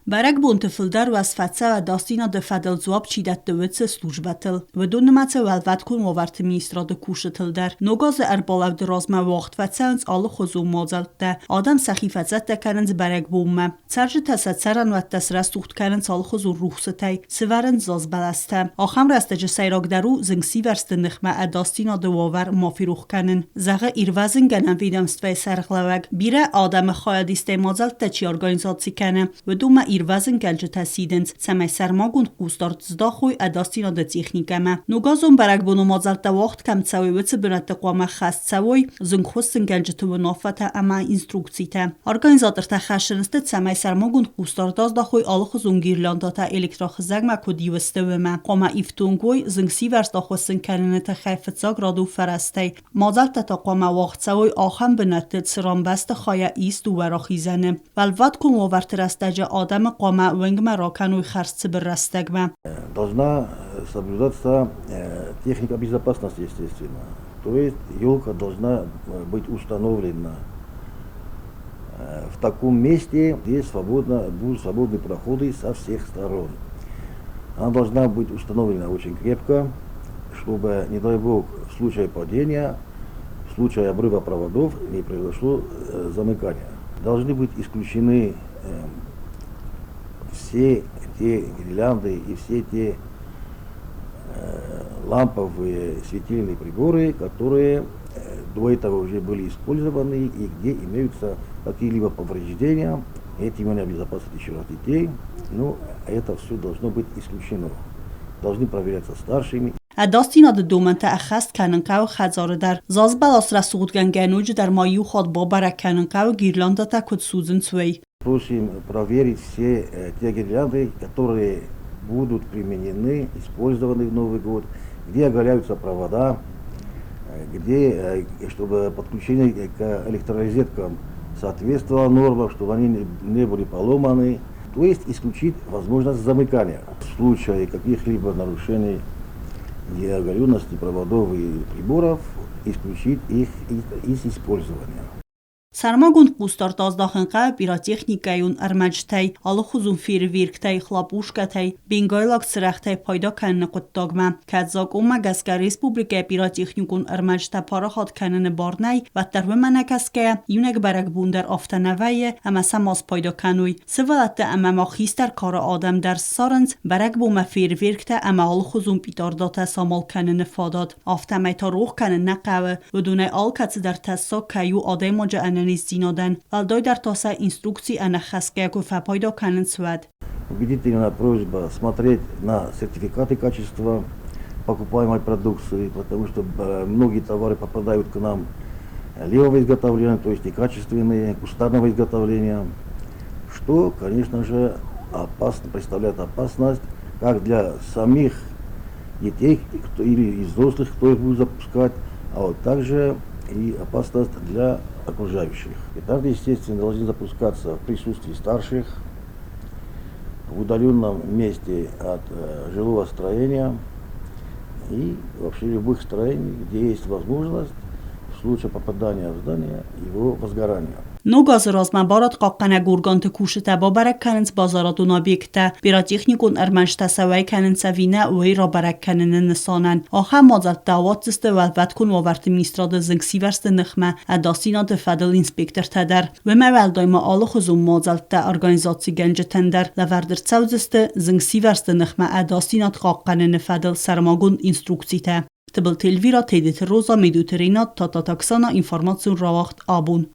Barek Bontefildar was fața dastina de fadel zoab chidat de witse slujbatel. We doen matse welvat kun ovart ministra de kushetelder. Nogaz erbalav de razma wacht fatsans alle khozum mozalte. Adam sakhifazat de karens barek bomme. Sarje tasatsaran wat tasra sucht karens alle khozur ruhsetay. Sevaren zaz balaste. Akham raste sayrag daru zingsi verste nkhma dastina de wavar mafiruch kanen. Zage irvazen ganan vidamstve serglavag. Bire Adam khayadiste mozalte chi organizacji kane. We doen irvazın gəlcə təsidins, səmək sərmagund qustart zdaxoy ədastina də texnikəmə. Nogazon bərək bunu mazaltda vaxt kəm cəvəy vəcə bünətdə qama xəst cəvəy, zınxostın gəlcə tüvə nafətə əmə instruksitə. Organizator tə xəşinistə səmək sərmagund qustart azdaxoy alıq zungirlandata elektraxızəgmə kodivəstəvəmə. Qama iftungoy zınxsi vərsdaxostın kəlini tə xəfətsag radu fərəstəy. Mazaltda ta qama vaxt cəvəy axəm bünətdə sırambəstə xaya istu vəraxizəni. Vəlvat kun ovərtərəstəcə adam قامة وينجما راكانو خرص بالرستجمة. Должна соблюдаться техника безопасности, естественно. То есть елка должна быть установлена в таком месте, где будут свободные проходы со всех сторон. Она должна быть установлена очень крепко, чтобы, не дай бог, в случае падения, в случае обрыва проводов не произошло замыкание. Должны быть исключены все те гирлянды и все те ламповые светильные приборы, которые до этого уже были использованы и где имеются какие-либо повреждения. Этим не обезопасить еще раз детей. Но это все должно быть исключено. Должны проверяться старшими. داستینا دومن تأخست کننکاو خزاره در زاز بلاس رسودگن گنوج در مایو خود بابرک کننکاو گیرلاندا تا کد سوزن سوی. Просим проверить все те гирлянды, которые будут применены, использованы в Новый год, где оголяются провода, где, чтобы подключение к электророзеткам соответствовало нормам, чтобы они не были поломаны. То есть исключить возможность замыкания. В случае каких-либо нарушений неоголенности проводов и приборов, исключить их из использования. Սարմագունդ պուստարտ ազդախնկայ պիրատեխնիկայուն արմաջտայ, ալխուզուն ֆիրվիրկտայ, խլապուշկատայ, բինգոյլակ սրախտայ պայդա կաննը կուտտոգմա, կածակ ոմա գասկա ռեսպուբլիկայ պիրատեխնիկուն արմաջտա պարախատ կաննը բարնայ, վատտարվը մանակասկայ, յունեկ բարակ բունդար ավտանավայը, ամասա մաս պայդա կանույ, սվալատը ամամա խիստար կարը ադամ դար սարնց, բարակ ոմա ֆիրվիրկտա ամա ալխուզուն պիտարդատա սամալ կաննը ֆադատ, ավտամայտա ռուղ կաննը կավը, վդունայ ալկացը դար տասա կայու ադայմոջա Зиноден, алдой дар тоса инструкции она хаскеку фапойдо канен свет. Убедительная просьба смотреть на сертификаты качества покупаемой продукции, потому что многие товары попадают к нам левого изготовления, то есть некачественные, кустарного изготовления, что, конечно же, представляет опасность как для самих детей или взрослых, кто их будет запускать, а вот также и опасность для окружающих. Петарды, естественно, должны запускаться в присутствии старших, в удаленном месте от жилого строения и вообще любых строений, где есть возможность в случае попадания в здание его возгорания. Ногаз размабарат قاقنا گورگانت کوشته با برک کننس بازاراتونا بیکته پیراتیخنیکون ارمنشته سوی کننس وینه وی را برک کنن نسانن آخه مازد دعوات زسته ولبت کن وورت میستراد زنگسی ورست نخمه اداسینا ده فدل انسپکتر تدر و مول دایما آل خزوم مازد ده ارگانیزاتی گنج تندر لوردر چو زسته زنگسی ورست نخمه اداسینا قاقنا فدل سرماگون انستروکسی ته تبل تلویرا تیدت روزا میدوترینات تا تاکسانا انفرماسیون راوخت آبون